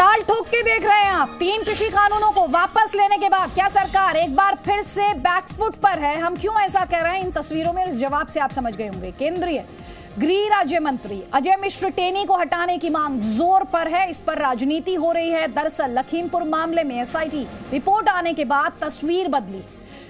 ताल ठोक के देख रहे हैं आप। 3 कृषि कानूनों को वापस लेने के बाद क्या सरकार एक बार फिर से बैकफुट पर है? हम क्यों ऐसा कह रहे हैं, इन तस्वीरों में इस जवाब से आप समझ गए होंगे। केंद्रीय गृह राज्य मंत्री अजय मिश्र टेनी को हटाने की मांग जोर पर है। इस पर राजनीति हो रही है। दरअसल लखीमपुर मामले में एसआईटी रिपोर्ट आने के बाद तस्वीर बदली।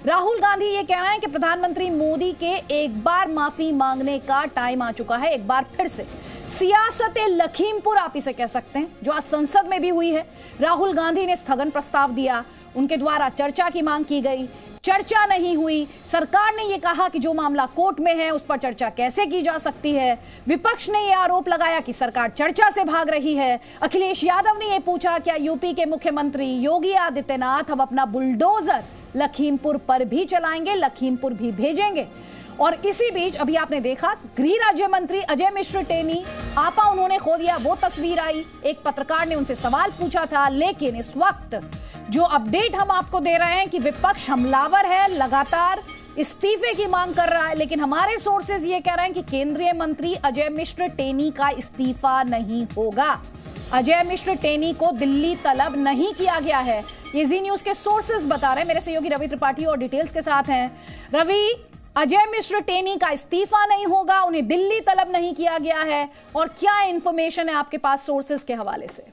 राहुल गांधी ये कह रहे हैं कि प्रधानमंत्री मोदी के एक बार माफी मांगने का टाइम आ चुका है। एक बार फिर से सियासत लखीमपुर आप इसे कह सकते हैं, जो आज संसद में भी हुई है। राहुल गांधी ने स्थगन प्रस्ताव दिया, उनके द्वारा चर्चा की मांग की गई, चर्चा नहीं हुई। सरकार ने यह कहा कि जो मामला कोर्ट में है उस पर चर्चा कैसे की जा सकती है। विपक्ष ने यह आरोप लगाया कि सरकार चर्चा से भाग रही है। अखिलेश यादव ने यह पूछा, क्या यूपी के मुख्यमंत्री योगी आदित्यनाथ अब अपना बुलडोजर लखीमपुर पर भी चलाएंगे, लखीमपुर भी भेजेंगे? और इसी बीच अभी आपने देखा गृह राज्य मंत्री अजय मिश्र टेनी आपा उन्होंने खो दिया, वो तस्वीर आई। एक पत्रकार ने उनसे सवाल पूछा था, लेकिन इस वक्त जो अपडेट हम आपको दे रहे हैं कि विपक्ष हमलावर है, लगातार इस्तीफे की मांग कर रहा है। लेकिन हमारे सोर्सेज ये कह रहे हैं कि केंद्रीय मंत्री अजय मिश्र टेनी का इस्तीफा नहीं होगा। अजय मिश्र टेनी को दिल्ली तलब नहीं किया गया है, ये जी न्यूज के सोर्सेज बता रहे हैं। मेरे सहयोगी रवि त्रिपाठी और डिटेल्स के साथ हैं। रवि, अजय मिश्र टेनी का इस्तीफा नहीं होगा, उन्हें दिल्ली तलब नहीं किया गया है, और क्या इंफॉर्मेशन है आपके पास सोर्सेज के हवाले से?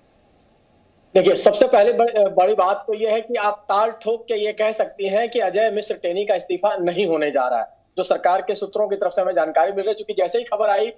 देखिए, सबसे पहले बड़ी बात तो यह है कि आप ताल ठोक के ये कह सकती हैं कि अजय मिश्र टेनी का इस्तीफा नहीं होने जा रहा है, जो सरकार के सूत्रों की तरफ से हमें जानकारी मिल रही है। क्योंकि जैसे ही खबर आई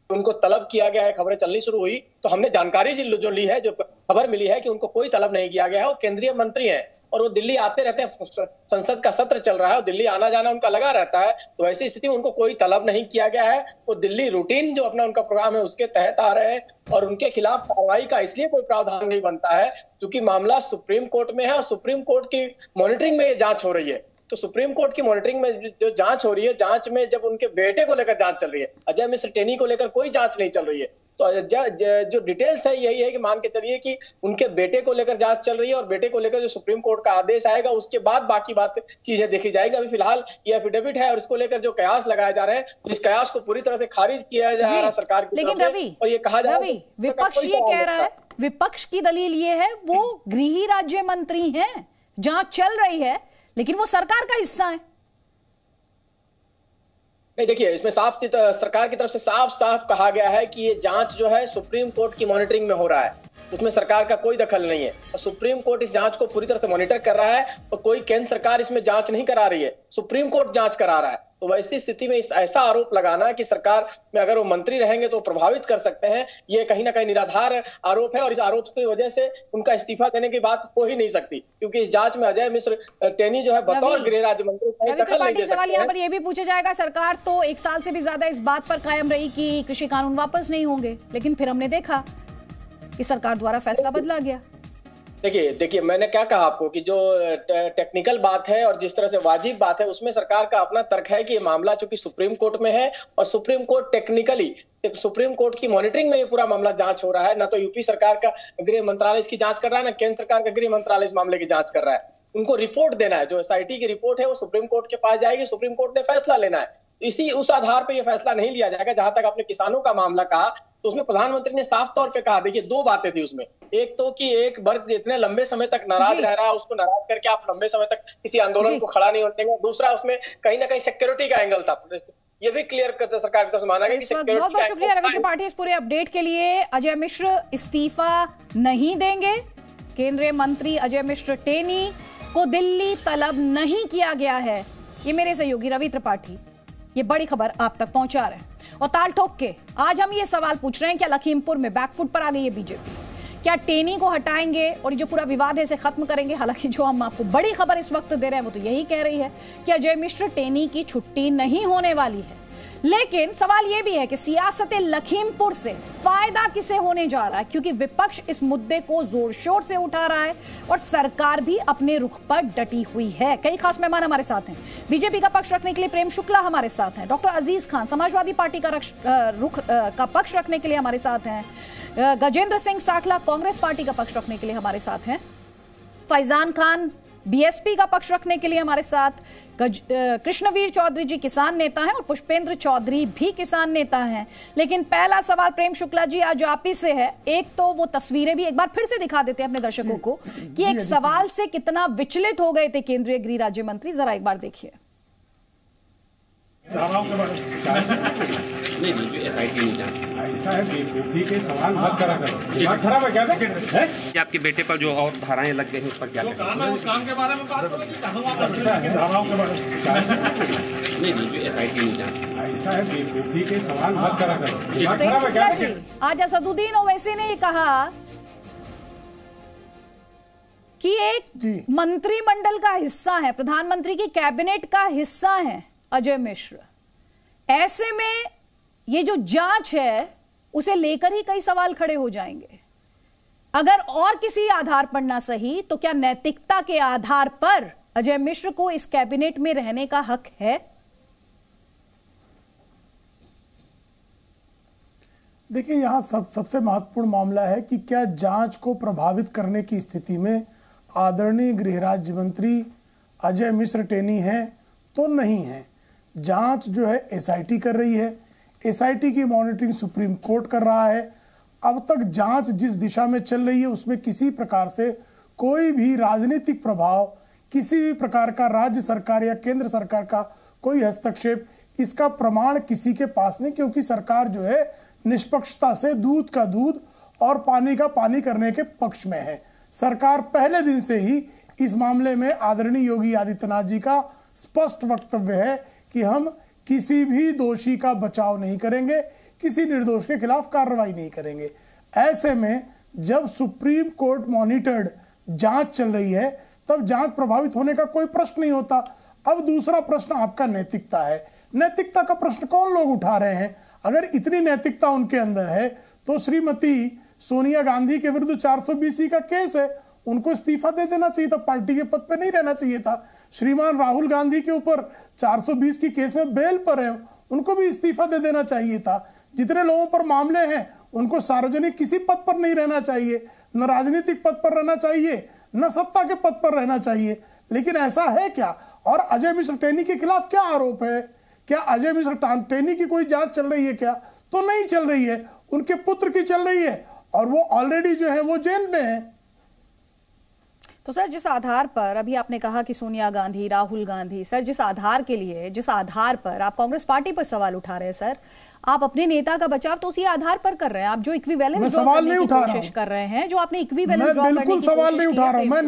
उनको तलब किया गया है, खबरें चलनी शुरू हुई, तो हमने जानकारी जो ली है, जो खबर मिली है कि उनको कोई तलब नहीं किया गया है। वो केंद्रीय मंत्री हैं और वो दिल्ली आते रहते हैं, संसद का सत्र चल रहा है और दिल्ली आना जाना उनका लगा रहता है। तो ऐसी स्थिति में उनको कोई तलब नहीं किया गया है। वो दिल्ली रूटीन जो अपना उनका प्रोग्राम है उसके तहत आ रहे हैं और उनके खिलाफ कार्रवाई का इसलिए कोई प्रावधान नहीं बनता है क्योंकि मामला सुप्रीम कोर्ट में है और सुप्रीम कोर्ट की मॉनिटरिंग में ये जांच हो रही है। तो सुप्रीम कोर्ट की मॉनिटरिंग में जो जांच हो रही है, जांच में जब उनके बेटे को लेकर जांच चल रही है, अजय मिश्र टेनी को लेकर कोई जांच नहीं चल रही है। तो जो डिटेल्स है यही है कि मान के चलिए कि उनके बेटे को लेकर जांच चल रही है और बेटे को लेकर जो सुप्रीम कोर्ट का आदेश आएगा उसके बाद बाकी बात चीजें देखी जाएगी। अभी फिलहाल ये एफिडेविट है और इसको लेकर जो कयास लगाए जा रहे हैं, तो इस कयास को पूरी तरह से खारिज किया जा रहा है सरकार की तरफ से। और ये कहा जा रहा है, विपक्ष ये कह रहा है, विपक्ष की दलील ये है वो गृह राज्य मंत्री हैं, जांच चल रही है लेकिन वो सरकार का हिस्सा है। नहीं, देखिए, इसमें साफ सरकार की तरफ से साफ साफ कहा गया है कि ये जांच जो है सुप्रीम कोर्ट की मॉनिटरिंग में हो रहा है, उसमें सरकार का कोई दखल नहीं है और सुप्रीम कोर्ट इस जांच को पूरी तरह से मॉनिटर कर रहा है और कोई केंद्र सरकार इसमें जांच नहीं करा रही है, सुप्रीम कोर्ट जांच करा रहा है। तो वैसी स्थिति में ऐसा आरोप लगाना कि सरकार में अगर वो मंत्री रहेंगे तो प्रभावित कर सकते हैं, ये कहीं ना कहीं निराधार आरोप है और इस आरोप की वजह से उनका इस्तीफा देने की बात हो ही नहीं सकती, क्योंकि इस जांच में अजय मिश्र टेनी जो है बतौर गृह राज्य मंत्री दखल नहीं दे सकते। सवाल यहाँ पर यह भी पूछा जाएगा, सरकार तो 1 साल से भी ज्यादा इस बात पर कायम रही कि कृषि कानून वापस नहीं होंगे, लेकिन फिर हमने देखा कि सरकार द्वारा फैसला बदला गया। देखिए, मैंने क्या कहा आपको कि जो टेक्निकल बात है और जिस तरह से वाजिब बात है उसमें सरकार का अपना तर्क है कि ये मामला चूंकि सुप्रीम कोर्ट में है और supreme court technically supreme court की मॉनिटरिंग में ये पूरा मामला जांच हो रहा है। ना तो यूपी सरकार का गृह मंत्रालय इसकी जांच कर रहा है, ना केंद्र सरकार का गृह मंत्रालय इस मामले की जांच कर रहा है। उनको रिपोर्ट देना है, जो एसआईटी की रिपोर्ट है वो सुप्रीम कोर्ट के पास जाएगी, सुप्रीम कोर्ट ने फैसला लेना है। उस आधार पर यह फैसला नहीं लिया जाएगा। जहां तक आपने किसानों का मामला कहा, तो उसमें प्रधानमंत्री ने साफ तौर पे कहा, देखिए 2 बातें थी उसमें। एक तो कि एक वर्ग इतने लंबे समय तक नाराज रह रहा है, उसको नाराज करके आप लंबे समय तक किसी आंदोलन को खड़ा नहीं होने देंगे। दूसरा, उसमें कहीं ना कहीं सिक्योरिटी का एंगल था, ये भी क्लियर सरकार की तरफ से माना गया कि सिक्योरिटी। बहुत बहुत शुक्रिया रवि त्रिपाठी इस पूरे अपडेट के लिए। अजय मिश्र इस्तीफा नहीं देंगे, केंद्रीय मंत्री अजय मिश्र टेनी को दिल्ली तलब नहीं किया गया है, ये मेरे सहयोगी रवि त्रिपाठी ये बड़ी खबर आप तक पहुंचा रहे हैं। और ताल ठोक के आज हम ये सवाल पूछ रहे हैं, क्या लखीमपुर में बैकफुट पर आ गई है बीजेपी? क्या टेनी को हटाएंगे और ये जो पूरा विवाद है इसे खत्म करेंगे? हालांकि जो हम आपको बड़ी खबर इस वक्त दे रहे हैं वो तो यही कह रही है कि अजय मिश्र टेनी की छुट्टी नहीं होने वाली है। लेकिन सवाल यह भी है कि सियासत लखीमपुर से फायदा किसे होने जा रहा है, क्योंकि विपक्ष इस मुद्दे को जोर शोर से उठा रहा है और सरकार भी अपने रुख पर डटी हुई है। कई खास मेहमान हमारे साथ हैं। बीजेपी का पक्ष रखने के लिए प्रेम शुक्ला हमारे साथ हैं, डॉक्टर अजीज खान समाजवादी पार्टी का रुख का पक्ष रखने के लिए हमारे साथ हैं, गजेंद्र सिंह साखला कांग्रेस पार्टी का पक्ष रखने के लिए हमारे साथ हैं, फैजान खान बीएसपी का पक्ष रखने के लिए हमारे साथ कृष्णवीर चौधरी जी किसान नेता हैं और पुष्पेंद्र चौधरी भी किसान नेता हैं। लेकिन पहला सवाल प्रेम शुक्ला जी आज आप ही से है। एक तो वो तस्वीरें भी एक बार फिर से दिखा देते हैं अपने दर्शकों को कि एक सवाल से कितना विचलित हो गए थे केंद्रीय गृह राज्य मंत्री, जरा एक बार देखिए। नहीं एसआईटी नहीं जानती। ऐसा है बेवकूफी के सवाल मत करा करो। दिमाग खराब है क्या है? आपके बेटे पर जो और धाराएं लग गई हैं उस पर क्या करें? उस काम के बारे में बात करो कि धाराओं के बारे में। नहीं एसआईटी नहीं जानती। ऐसा है बेवकूफी के सवाल मत करा करो। दिमाग खराब है क्या? आज असदुद्दीन ओवैसी ने कहा कि एक मंत्रिमंडल का हिस्सा है, प्रधानमंत्री की कैबिनेट का हिस्सा है अजय मिश्र। ऐसे में ये जो जांच है उसे लेकर ही कई सवाल खड़े हो जाएंगे। अगर और किसी आधार पर ना सही तो क्या नैतिकता के आधार पर अजय मिश्र को इस कैबिनेट में रहने का हक है? देखिए, यहां सबसे महत्वपूर्ण मामला है कि क्या जांच को प्रभावित करने की स्थिति में आदरणीय गृह राज्य मंत्री अजय मिश्र टेनी हैं तो नहीं है। जांच जो है एसआईटी कर रही है, एसआईटी की मॉनिटरिंग सुप्रीम कोर्ट कर रहा है। अब तक जांच जिस दिशा में चल रही है उसमें किसी प्रकार से कोई भी राजनीतिक प्रभाव, किसी भी प्रकार का राज्य सरकार या केंद्र सरकार का कोई हस्तक्षेप, इसका प्रमाण किसी के पास नहीं, क्योंकि सरकार जो है निष्पक्षता से दूध का दूध और पानी का पानी करने के पक्ष में है। सरकार पहले दिन से ही इस मामले में आदरणीय योगी आदित्यनाथ जी का स्पष्ट वक्तव्य है कि हम किसी भी दोषी का बचाव नहीं करेंगे, किसी निर्दोष के खिलाफ कार्रवाई नहीं करेंगे। ऐसे में जब सुप्रीम कोर्ट मॉनिटर्ड जांच चल रही है तब जांच प्रभावित होने का कोई प्रश्न नहीं होता। अब दूसरा प्रश्न आपका नैतिकता है। नैतिकता का प्रश्न कौन लोग उठा रहे हैं? अगर इतनी नैतिकता उनके अंदर है तो श्रीमती सोनिया गांधी के विरुद्ध 420 का केस है, उनको इस्तीफा दे देना चाहिए था, पार्टी के पद पे नहीं रहना चाहिए था। श्रीमान राहुल गांधी के ऊपर 420 की केस में बेल पर है, उनको भी इस्तीफा दे देना चाहिए था। जितने लोगों पर मामले हैं उनको सार्वजनिक किसी पद पर नहीं रहना चाहिए, न राजनीतिक पद पर रहना चाहिए, न सत्ता के पद पर रहना चाहिए। लेकिन ऐसा है क्या? और अजय मिश्र टेनी के खिलाफ क्या आरोप है? क्या अजय मिश्र टेनी की कोई जांच चल रही है क्या? तो नहीं चल रही है, उनके पुत्र की चल रही है और वो ऑलरेडी जो है वो जेल में है। तो सर, जिस आधार पर अभी आपने कहा कि सोनिया गांधी, राहुल गांधी, सर जिस आधार के लिए, जिस आधार पर आप कांग्रेस पार्टी पर सवाल उठा रहे हैं सर, आप अपने नेता का बचाव तो उसी आधार पर कर रहे हैं। आप जो इक्विवेलेंस सवाल नहीं उठा कोशिश कर रहे हैं, जो आपने इक्विवेलेंस मैं बिल्कुल सवाल नहीं उठा रहा हूं। मैं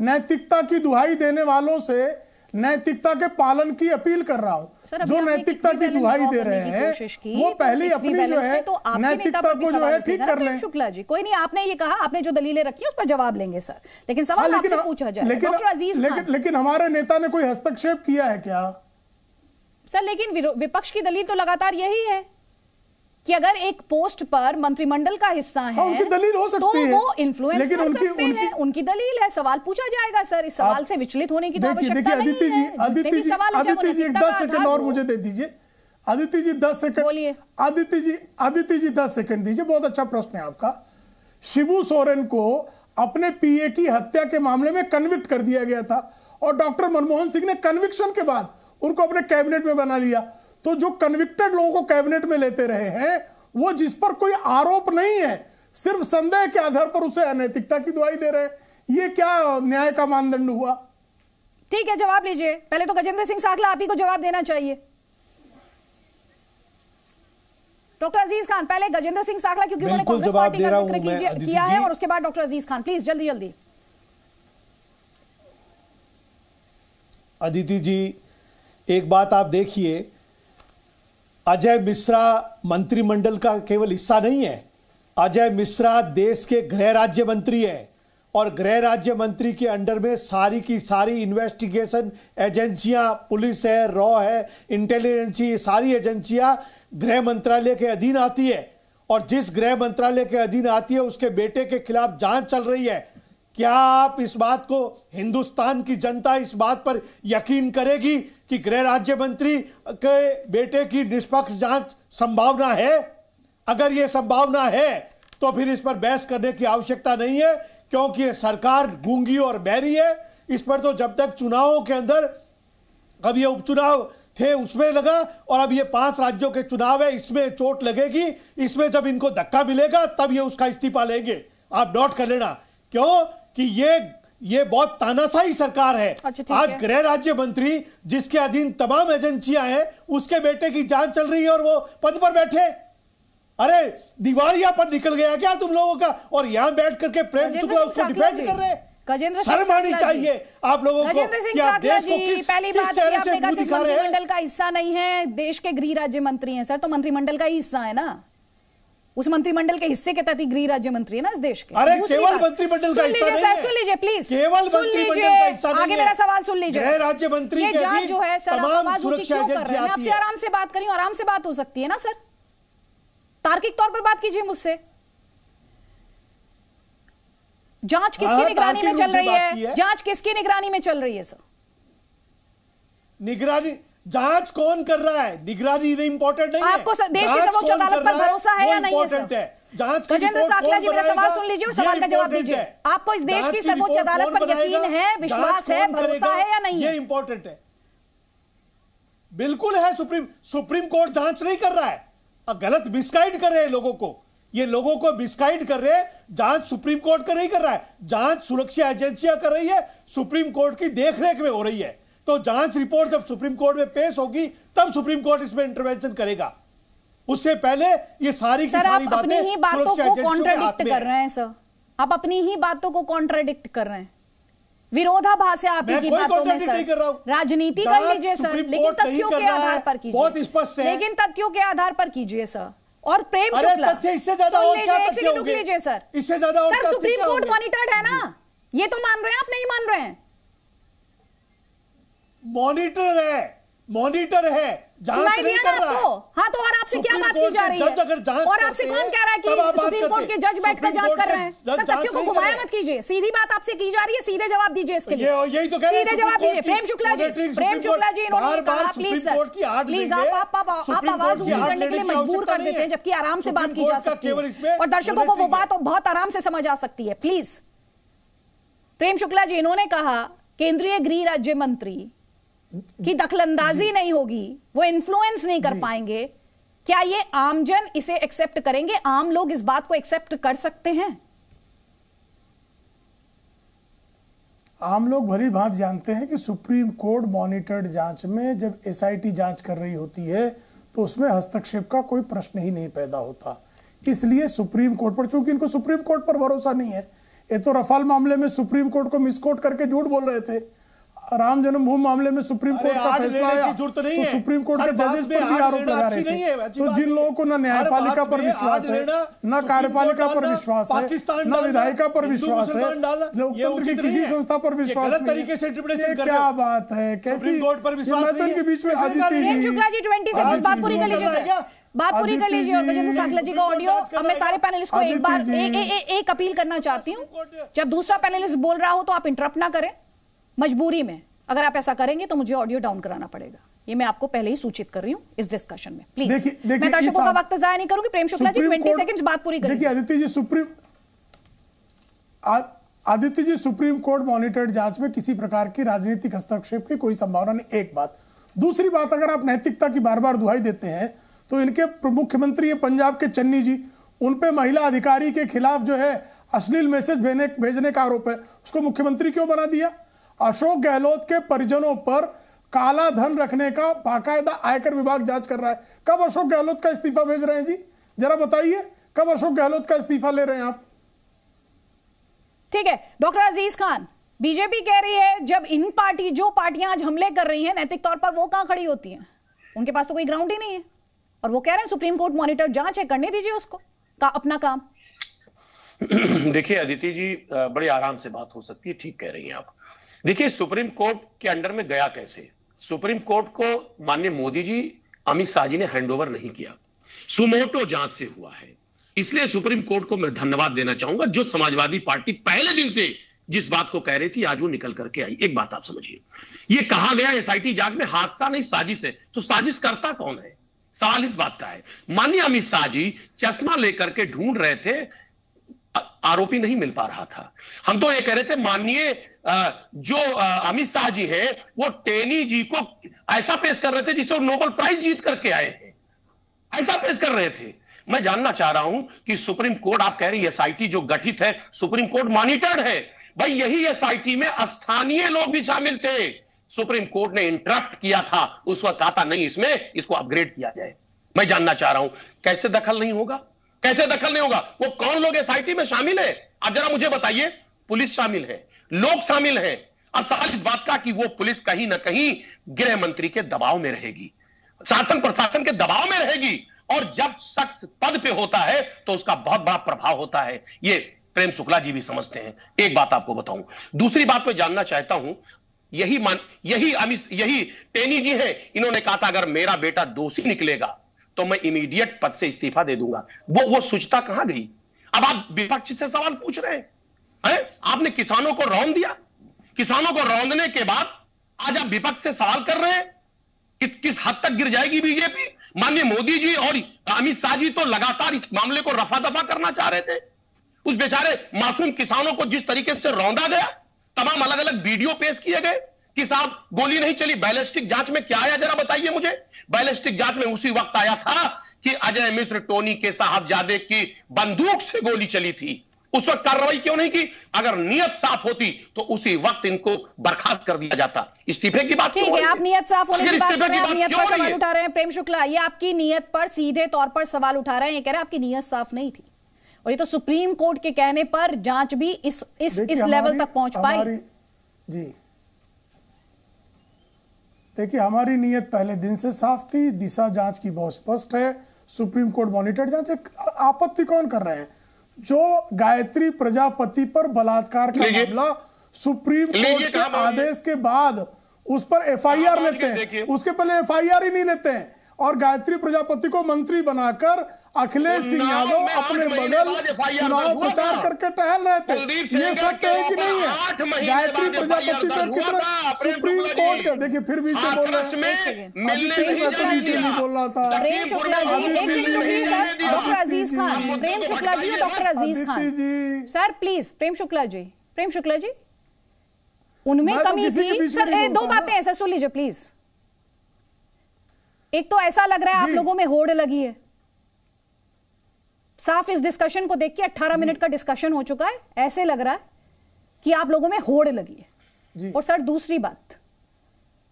नैतिकता की दुहाई देने वालों से नैतिकता के पालन की अपील कर रहा हूं। जो नैतिकता की दुहाई दे रहे हैं वो पहले अपनी जो है नैतिकता को जो है ठीक कर लें। शुक्ला जी, कोई नहीं, आपने ये कहा, आपने जो दलीलें रखी उस पर जवाब लेंगे सर, लेकिन सवाल आपसे पूछा जाए। डॉक्टर अजीज खान, लेकिन हमारे नेता ने कोई हस्तक्षेप किया है क्या सर? लेकिन विपक्ष की दलील तो लगातार यही है कि अगर एक पोस्ट पर मंत्रिमंडल का हिस्सा है, उनकी दलील हो सकती है, तो वो इन्फ्लुएंस लेकिन कर सकते हैं। उनकी दलील है, सवाल पूछा जाएगा सर। इस सवाल से विचलित होने की तो आवश्यकता नहीं है। अदिति जी 10 सेकंड और मुझे दे दीजिए। अदिति जी 10 सेकंड बोलिए। अदिति जी 10 सेकंड दीजिए। बहुत अच्छा प्रश्न है आपका। शिबू सोरेन को अपने पीए की हत्या के मामले में कन्विक्ट कर दिया गया था और डॉक्टर मनमोहन सिंह ने कन्विक्शन के बाद उनको अपने कैबिनेट में बना लिया। तो जो कन्विक्टेड लोगों को कैबिनेट में लेते रहे हैं वो जिस पर कोई आरोप नहीं है, सिर्फ संदेह के आधार पर उसे अनैतिकता की दुहाई दे रहे हैं, ये क्या न्याय का मानदंड हुआ? ठीक है, जवाब लीजिए। पहले तो गजेंद्र सिंह साखला आप ही को जवाब देना चाहिए। डॉक्टर अजीज खान, पहले गजेंद्र सिंह साखला, क्योंकि उन्होंने कांग्रेस पार्टी का जिक्र किया है, और उसके बाद डॉक्टर अजीज खान, प्लीज जल्दी जल्दी। अदिति जी, एक बात आप देखिए, अजय मिश्रा मंत्रिमंडल का केवल हिस्सा नहीं है। अजय मिश्रा देश के गृह राज्य मंत्री है और गृह राज्य मंत्री के अंडर में सारी की सारी इन्वेस्टिगेशन एजेंसियां, पुलिस है, रॉ है, इंटेलिजेंस, सारी एजेंसियां गृह मंत्रालय के अधीन आती है। और जिस गृह मंत्रालय के अधीन आती है उसके बेटे के खिलाफ जांच चल रही है। क्या आप इस बात को, हिंदुस्तान की जनता इस बात पर यकीन करेगी कि गृह राज्य मंत्री के बेटे की निष्पक्ष जांच संभावना है? अगर यह संभावना है तो फिर इस पर बहस करने की आवश्यकता नहीं है, क्योंकि ये सरकार गूंगी और बहरी है। इस पर तो जब तक चुनावों के अंदर, अब ये उपचुनाव थे उसमें लगा, और अब ये 5 राज्यों के चुनाव है, इसमें चोट लगेगी। इसमें जब इनको धक्का मिलेगा तब ये उसका इस्तीफा लेंगे। आप नोट कर लेना, क्यों कि ये बहुत तानाशाही सरकार है। आज गृह राज्य मंत्री जिसके अधीन तमाम एजेंसियां हैं, उसके बेटे की जांच चल रही है और वो पद पर बैठे। अरे दिवालिया पर निकल गया क्या तुम लोगों का? और यहां बैठ करके प्रेम शुक्ला उसको डिफेंड कर रहे हैं। शर्म आनी चाहिए आप लोगों को कि आप देश को किस चेहरे से मुंह दिखा रहे हैं। मंत्रिमंडल का हिस्सा नहीं है, देश के गृह राज्य मंत्री हैं सर, तो मंत्रिमंडल का ही हिस्सा है ना। उस मंत्रिमंडल के हिस्से के तहत ही गृह राज्य मंत्री है ना इस देश के। अरे केवल मंत्रिमंडल का हिस्सा नहीं है, सुन लीजिए प्लीज, केवल मंत्रिमंडल का हिस्सा नहीं है। आगे मेरा सवाल सुन लीजिए। गृह राज्य मंत्री के जांच जो है सर, तमाम सुरक्षा एजेंसियां आपसे आराम से बात करिए, आराम से बात हो सकती है ना सर, तार्किक तौर पर बात कीजिए मुझसे। जांच किसकी निगरानी में चल रही है? जांच किसकी निगरानी में चल रही है सर? निगरानी, जांच कौन कर रहा है? निगरानी नहीं इंपॉर्टेंट नहीं है। आपको देश की सर्वोच्च अदालत पर भरोसा है या नहीं है सर? जांच की गजेंद्र साकला जी, मेरा सवाल सुन लीजिए और सवाल का जवाब दीजिए। आपको इस देश की सर्वोच्च अदालत पर यकीन है, विश्वास है, भरोसा है या नहीं? ये इंपॉर्टेंट है, बिल्कुल है। सुप्रीम कोर्ट जांच नहीं कर रहा है, गलत मिसगाइड कर रहे हैं लोगों को, ये लोगों को मिसगाइड कर रहे हैं। जांच सुप्रीम कोर्ट का नहीं कर रहा है, जांच सुरक्षा एजेंसियां कर रही है, सुप्रीम कोर्ट की देखरेख में हो रही है। तो जांच रिपोर्ट जब सुप्रीम कोर्ट में पेश होगी तब सुप्रीम कोर्ट इसमें इंटरवेंशन करेगा। उससे पहले ये सारी की सारी बातें अपनी ही बातों को कॉन्ट्राडिक्ट कर रहे हैं सर, आप अपनी ही बातों को कॉन्ट्राडिक्ट कर रहे हैं, विरोधाभास है आप ही की बातों में सर। राजनीति कर लीजिए सर, लेकिन तथ्यों के आधार पर कीजिए, बहुत स्पष्ट है, लेकिन तथ्यों के आधार पर कीजिए सर। और प्रेम शुक्ला, इससे ज्यादा और क्या तथ्य होंगे? लीजिए सर, इससे ज्यादा और सर सुप्रीम कोर्ट मॉनिटर्ड है ना, ये तो मान रहे हैं आप, नहीं मान रहे हैं? मॉनिटर है, जांच नहीं कर रहा है। हाँ, तो और आपसे क्या बात की जा रही है? और आपसे कौन कह रहा है कि सुप्रीम कोर्ट के जज बैठकर जांच कर रहे हैं? सर तथ्यों को घुमाया मत कीजिए, सीधी बात आपसे की जा रही है, सीधे जवाब दीजिए इसके लिए। यही तो कह रहे हैं, सीधे जवाब दीजिए। प्रेम शुक्ला जी इन्होंने कहा, प्लीज सर, प्लीज आप आवाज ऊंची करने के लिए मजबूर कर देते हैं, जबकि आराम से बात की जा सकती है और दर्शकों को वो बात बहुत आराम से समझ आ सकती है। प्लीज प्रेम शुक्ला जी, इन्होंने कहा केंद्रीय गृह राज्य मंत्री की दखलंदाजी नहीं होगी, वो इन्फ्लुएंस नहीं कर पाएंगे। क्या ये आमजन इसे एक्सेप्ट करेंगे? आम लोग इस बात को एक्सेप्ट कर सकते हैं? आम लोग भली भांति जानते हैं कि सुप्रीम कोर्ट मॉनिटर्ड जांच में जब एसआईटी जांच कर रही होती है तो उसमें हस्तक्षेप का कोई प्रश्न ही नहीं पैदा होता। इसलिए सुप्रीम कोर्ट पर, चूंकि इनको सुप्रीम कोर्ट पर भरोसा नहीं है, ये तो रफाल मामले में सुप्रीम कोर्ट को मिसकोट करके झूठ बोल रहे थे, राम जन्मभूमि मामले में सुप्रीम कोर्ट का फैसला आया तो सुप्रीम कोर्ट के जजेस पर भी आरोप लगा रहे थे। तो जिन लोगों को ना न्यायपालिका पर विश्वास है, ना कार्यपालिका पर विश्वास है, ना विधायिका पर विश्वास है, लोकतंत्र की किसी संस्था पर विश्वास नहीं, ये क्या बात है? कैसी मैदान के बीच में आदित्य जी, बात पूरी कर लीजिए, बात पूरी कर लीजिए। गजेंद्र साकला जी का ऑडियो। अब मैं सारे पैनलिस्ट को एक बार एक अपील करना चाहती हूँ, जब दूसरा पैनलिस्ट बोल रहा हो तो आप इंटरप्ट ना करें। मजबूरी में अगर आप ऐसा करेंगे तो मुझे ऑडियो डाउन कराना पड़ेगा, ये मैं आपको पहले ही सूचित कर रही हूं इस डिस्कशन में। प्लीज, मैं दर्शकों का वक्त जाया नहीं करूंगी। प्रेम शुक्ला जी 20 सेकंड्स बात पूरी करिए। देखिए Aditya ji supreme court monitored जांच में किसी प्रकार की राजनीतिक हस्तक्षेप की कोई संभावना नहीं, एक बात। दूसरी बात, अगर आप नैतिकता की बार बार दुहाई देते हैं तो इनके मुख्यमंत्री पंजाब के चन्नी जी, उन पे महिला अधिकारी के खिलाफ जो है अश्लील मैसेज भेजने का आरोप है, उसको मुख्यमंत्री क्यों बना दिया? अशोक गहलोत के परिजनों पर काला धन रखने का बाकायदा आयकर विभाग जांच कर रहा है। कब अशोक गहलोत का इस्तीफा भेज रहे हैं जी? जरा बताइए, कब अशोक गहलोत का इस्तीफा ले रहे हैं आप? ठीक है डॉक्टर अजीज खान, बीजेपी कह रही है जब जो पार्टियां आज हमले कर रही हैं नैतिक तौर पर, वो कहां खड़ी होती हैं? उनके पास तो कोई ग्राउंड ही नहीं है, और वो कह रहे हैं सुप्रीम कोर्ट मॉनिटर जांच है, करने दीजिए उसको अपना काम। देखिए अदिति जी, बड़े आराम से बात हो सकती है, ठीक कह रही हैं आप। देखिए सुप्रीम कोर्ट के अंडर में गया कैसे? सुप्रीम कोर्ट को माननीय मोदी जी, अमित शाह जी ने हैंडओवर नहीं किया, सुमोटो जांच से हुआ है। इसलिए सुप्रीम कोर्ट को मैं धन्यवाद देना चाहूंगा, जो समाजवादी पार्टी पहले दिन से जिस बात को कह रही थी आज वो निकल करके आई। एक बात आप समझिए, ये कहा गया एसआईटी जांच में हादसा नहीं साजिश है, तो साजिश करता कौन है? सवाल इस बात का है। माननीय अमित शाह जी चश्मा लेकर के ढूंढ रहे थे आरोपी नहीं मिल पा रहा था। हम तो ये कह रहे थे माननीय जो अमित शाह जी है वो टेनी जी को ऐसा पेश कर रहे थे जिसे वो नोबेल प्राइज जीत करके आए हैं, ऐसा पेश कर रहे थे। मैं जानना चाह रहा हूं कि सुप्रीम कोर्ट, आप कह रही है एसआईटी जो गठित है सुप्रीम कोर्ट मॉनिटर्ड है, भाई यही एसआईटी में स्थानीय लोग भी शामिल थे। सुप्रीम कोर्ट ने इंटरप्ट किया था, उस वक्त कहा था नहीं इसमें इसको अपग्रेड किया जाए। मैं जानना चाह रहा हूं कैसे दखल नहीं होगा, कैसे दखल नहीं होगा? वो कौन लोग एसआईटी में शामिल है आप जरा मुझे बताइए। पुलिस शामिल है, लोग शामिल हैं। अब सवाल इस बात का कि वो पुलिस कहीं ना कहीं गृह मंत्री के दबाव में रहेगी, शासन प्रशासन के दबाव में रहेगी, और जब शख्स पद पे होता है तो उसका बहुत बड़ा प्रभाव होता है। ये प्रेम शुक्ला जी भी समझते हैं। एक बात आपको बताऊं, दूसरी बात मैं जानना चाहता हूं, यही टेनी जी है, इन्होंने कहा था अगर मेरा बेटा दोषी निकलेगा तो मैं इमीडिएट पद से इस्तीफा दे दूंगा। वो सोचता कहां गई? अब आप विपक्ष से सवाल पूछ रहे हैं? आपने किसानों को रौंद दिया, किसानों को रौंदने के बाद आज आप विपक्ष से सवाल कर रहे हैं कि किस हद तक गिर जाएगी बीजेपी। माननीय मोदी जी और अमित शाह जी तो लगातार इस मामले को रफा दफा करना चाह रहे थे। उस बेचारे मासूम किसानों को जिस तरीके से रौंदा गया, तमाम अलग अलग वीडियो पेश किए गए कि साहब गोली नहीं चली। बैलिस्टिक जांच में क्या आया जरा बताइए मुझे। बैलिस्टिक जांच में उसी वक्त आया था कि अजय मिश्र टोनी के साहबजादे की बंदूक से गोली चली थी। उस वक्त कार्रवाई क्यों नहीं की? अगर नियत साफ होती तो उसी वक्त इनको बर्खास्त कर दिया जाता। इस्तीफे की बात ठीक है, आप नियत साफ होने की बात कर रहे हैं, आप नियत पर सवाल उठा रहे हैं। प्रेम शुक्ला, ये आपकी नियत पर सीधे तौर पर सवाल उठा रहे हैं, ये कह रहे हैं आपकी नियत साफ नहीं थी, और ये तो सुप्रीम कोर्ट के कहने पर जांच भी इस लेवल तक पहुंच पाई। जी देखिए, हमारी नियत पहले दिन से साफ थी, दिशा जांच की बहुत स्पष्ट है, सुप्रीम कोर्ट मॉनिटर्ड जांच। आपत्ति कौन कर रहे हैं? जो गायत्री प्रजापति पर बलात्कार का मामला सुप्रीम कोर्ट के आदेश के बाद उस पर एफआईआर लेते हैं, उसके पहले एफआईआर ही नहीं लेते हैं, और गायत्री प्रजापति को मंत्री बनाकर अखिलेश सिंह यादव अपने बगल चुनाव प्रचार करके टहल रहे थे। ये सत्य है कि नहीं है? गायत्री प्रजापति पर कितना सुप्रीम कोर्ट के, देखिए फिर भी से बोल रहे हैं, मैं तो नीचे नहीं बोल रहा था। Prem Shukla ji, doctor Aziz Khan, Prem Shukla ji, doctor Aziz Khan ji, sir please. Prem Shukla ji, Prem Shukla ji, उनमें कमी थी सर। दो बातें ऐसा सुन लीजिए प्लीज। एक तो ऐसा लग रहा है आप लोगों में होड़ लगी है, साफ इस डिस्कशन को देख के 18 मिनट का डिस्कशन हो चुका है, ऐसे लग रहा है कि आप लोगों में होड़ लगी है। और सर दूसरी बात,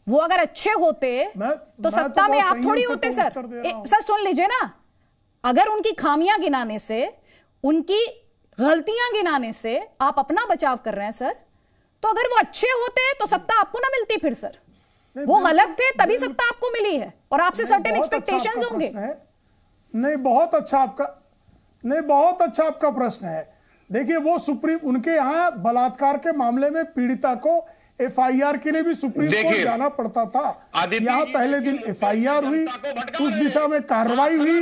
वो अगर अच्छे होते तो सत्ता में आप थोड़ी होते सर। सर सुन लीजिए ना, अगर उनकी खामियां गिनाने से, उनकी गलतियां गिनाने से आप अपना बचाव कर रहे हैं सर, तो अगर वो अच्छे होते तो सत्ता आपको ना मिलती फिर सर। वो गलत थे तभी सत्ता आपको मिली है, और आपसे सर्टेन एक्सपेक्टेशंस होंगे। नहीं, बहुत अच्छा आपका प्रश्न है। देखिए, वो सुप्रीम, उनके यहाँ बलात्कार के मामले में पीड़िता को एफआईआर के लिए भी सुप्रीम कोर्ट जाना पड़ता था। यहाँ पहले दिन एफआईआर हुई, उस दिशा में कार्रवाई हुई,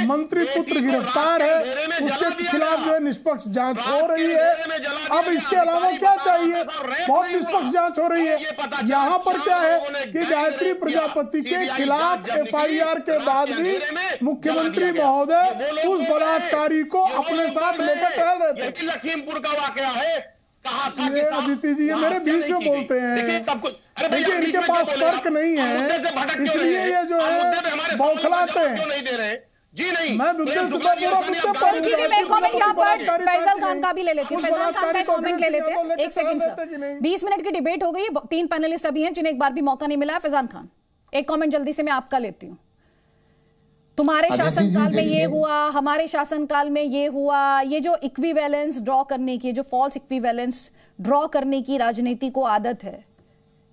मंत्री पुत्र गिरफ्तार है, उसके खिलाफ जो है निष्पक्ष जांच हो रही है। अब इसके अलावा क्या चाहिए? बहुत निष्पक्ष जांच हो रही है। यहाँ पर क्या है कि गायत्री प्रजापति के खिलाफ एफआईआर के बाद भी मुख्यमंत्री महोदय उस बलात्कारी को अपने साथ लेकर टहल रहे थे। लखीमपुर का वाकया है, कहा था कि अदिति जी ये मेरे बीच में बोलते हैं। देखिए, इनके पास तर्क नहीं है, इसलिए ये जो है बौखलाते हैं। जी नहीं, मैं फैजल खान का भी ले लेती हूँ, फैजल खान का कमेंट ले लेते हैं। एक सेकंड सर, 20 मिनट की डिबेट हो गई है, 3 पैनलिस्ट अभी हैं जिन्हें एक बार भी मौका नहीं मिला है। फैजल खान, एक कमेंट जल्दी से मैं आपका लेती हूँ। तुम्हारे शासनकाल में ये हुआ, हमारे शासनकाल में ये हुआ, ये जो इक्विवेलेंस ड्रॉ करने की, जो फॉल्स इक्विवेलेंस ड्रॉ करने की राजनीति को आदत है,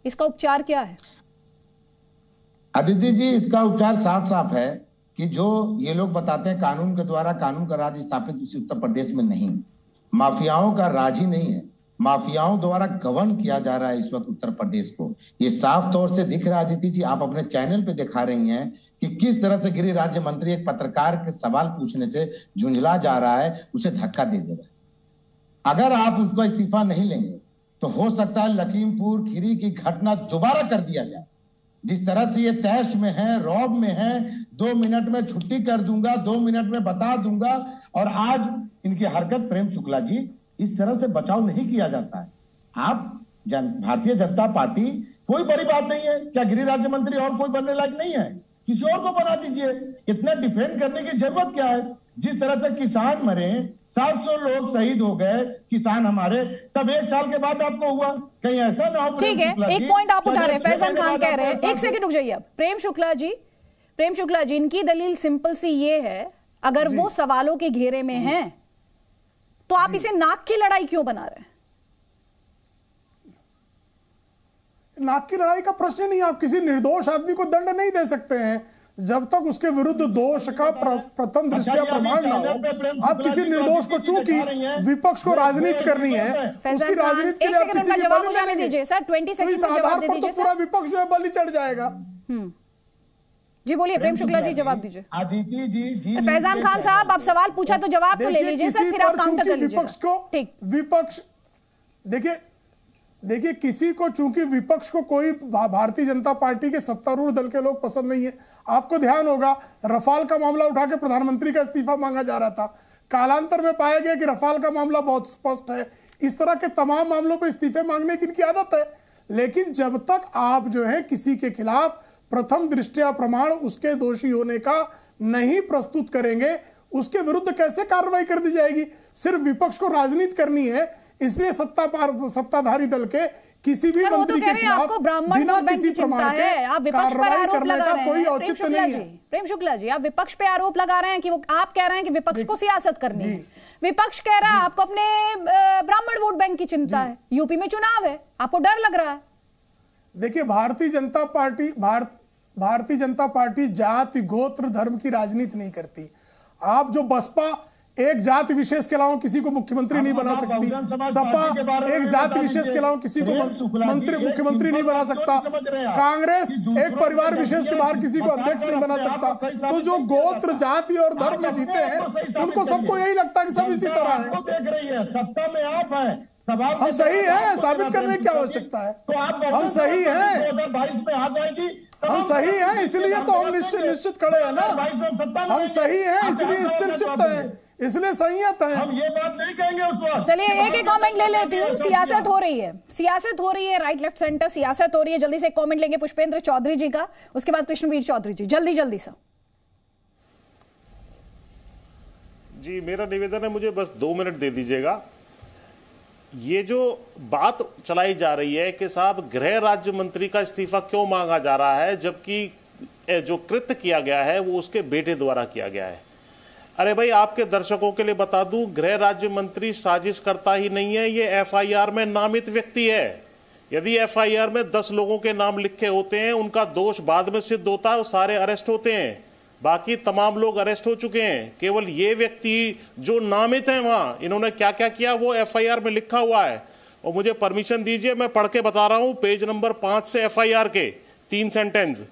इसका उपचार क्या है? अदिति जी, इसका उपचार साफ साफ है कि जो ये लोग बताते हैं कानून के द्वारा कानून का राज स्थापित उसी उत्तर प्रदेश में नहीं, माफियाओं का राज ही नहीं है, माफियाओं द्वारा गवर्न किया जा रहा है इस वक्त उत्तर प्रदेश को। ये साफ तौर से दिख रहा है। अदिति जी, आप अपने चैनल पे दिखा रही हैं कि किस तरह से गृह राज्य मंत्री एक पत्रकार के सवाल पूछने से झुंझला जा रहा है, उसे धक्का दे रहा है। अगर आप उसका इस्तीफा नहीं लेंगे तो हो सकता है लखीमपुर खीरी की घटना दोबारा कर दिया जाए। जिस तरह से ये तैश में है, रौब में है, 2 मिनट में छुट्टी कर दूंगा, 2 मिनट में बता दूंगा, और आज इनकी हरकत, प्रेम शुक्ला जी, इस तरह से बचाव नहीं किया जाता है। आप भारतीय जनता पार्टी, कोई बड़ी बात नहीं है, क्या गृह राज्य मंत्री और कोई बनने लायक नहीं है? किसी और को बना दीजिए, इतना डिफेंड करने की जरूरत क्या है? जिस तरह से किसान मरे, 700 लोग शहीद हो गए किसान हमारे, तब 1 साल के बाद आपको हुआ, कहीं ऐसा ना हो? ठीक है, एक पॉइंट आप उठा रहे हैं, फैजान खान कह रहे हैं, एक सेकंड रुक जाइए। अब प्रेम शुक्ला जी, इनकी दलील सिंपल सी ये है, अगर वो सवालों के घेरे में हैं तो आप इसे नाक की लड़ाई क्यों बना रहे हैं? नाक की लड़ाई का प्रश्न नहीं। आप किसी निर्दोष आदमी को दंड नहीं दे सकते हैं जब तक उसके विरुद्ध दोष का प्रथम दृष्टया प्रमाण ना हो। आप किसी निर्दोष को, चूंकि विपक्ष को राजनीति करनी है, उसकी राजनीति के लिए आप किसी की बलि नहीं देंगे, तो इस आधार पर तो पूरा विपक्ष जो है बलि चढ़ जाएगा। जी बोलिए प्रेम शुक्ला जी, जवाब दीजिए। आदिति जी, फैजान खान साहब, आप सवाल पूछा तो जवाब तो ले लीजिए सर, फिर आप काउंटर कर लीजिए। विपक्ष देखिए, किसी को चूंकि विपक्ष को कोई भारतीय जनता पार्टी के सत्तारूढ़ दल के लोग पसंद नहीं है। आपको ध्यान होगा, रफाल का मामला उठा के प्रधानमंत्री का इस्तीफा मांगा जा रहा था, कालांतर में पाया गया कि रफाल का मामला बहुत स्पष्ट है। इस तरह के तमाम मामलों पर इस्तीफे मांगने की इनकी आदत है। लेकिन जब तक आप जो है किसी के खिलाफ प्रथम दृष्टया प्रमाण उसके दोषी होने का नहीं प्रस्तुत करेंगे, उसके विरुद्ध कैसे कार्रवाई कर दी जाएगी? सिर्फ विपक्ष को राजनीति करनी है, इसलिए सत्ताधारी दल के किसी भी मंत्री के खिलाफ बिना किसी प्रमाण के कार्रवाई करने का कोई औचित्य नहीं है। प्रेम शुक्ला जी, आप विपक्ष पे आरोप लगा रहे हैं कि वो, आप कह रहे हैं कि विपक्ष को सियासत करनी है, विपक्ष कह रहा है आपको अपने ब्राह्मण वोट बैंक की चिंता है, यूपी में चुनाव है, आपको डर लग रहा है। देखिए, भारतीय जनता पार्टी जाति, गोत्र, धर्म की राजनीति नहीं करती। आप जो बसपा एक जाति विशेष के अलावा किसी को मुख्यमंत्री नहीं बना सकती, सपा एक जाति विशेष के अलावा किसी को मुख्यमंत्री नहीं बना सकता, कांग्रेस एक परिवार विशेष के बाहर किसी को अध्यक्ष नहीं बना सकता। तो जो गोत्र, जाति और धर्म में जीते हैं, उनको सबको यही लगता है कि सब इसी तरह है। देख रही है, सत्ता में आप है, हम सही है, साबित करने की क्या आवश्यकता है? तो आप हम सही है, 2022 में आ जाएगी, हम सही हैं, इसलिए तो हम निश्चित खड़े हैं ना। हम सही हैं, इसलिए स्थिर चित्त हैं, इसलिए संयत हैं। हम ये बात नहीं कहेंगे उस वक्त। चलिए एक कमेंट ले लेती हूँ। सियासत हो रही है, राइट लेफ्ट सेंटर सियासत हो रही है। जल्दी से एक कमेंट लेंगे पुष्पेंद्र चौधरी जी का, उसके बाद कृष्णवीर चौधरी जी, जल्दी से। जी, मेरा निवेदन है, मुझे बस 2 मिनट दे दीजिएगा। ये जो बात चलाई जा रही है कि साहब गृह राज्य मंत्री का इस्तीफा क्यों मांगा जा रहा है, जबकि जो कृत्य किया गया है वो उसके बेटे द्वारा किया गया है। अरे भाई, आपके दर्शकों के लिए बता दूं, गृह राज्य मंत्री साजिश करता ही नहीं है, ये एफआईआर में नामित व्यक्ति है। यदि एफआईआर में 10 लोगों के नाम लिखे होते हैं, उनका दोष बाद में सिद्ध होता है, वो सारे अरेस्ट होते हैं। बाकी तमाम लोग अरेस्ट हो चुके हैं। केवल ये व्यक्ति जो नामित है, वहां इन्होंने क्या क्या किया वो एफआईआर में लिखा हुआ है। और मुझे परमिशन दीजिए, मैं पढ़ के बता रहा हूं, पेज नंबर 5 से एफआईआर के 3 सेंटेंस।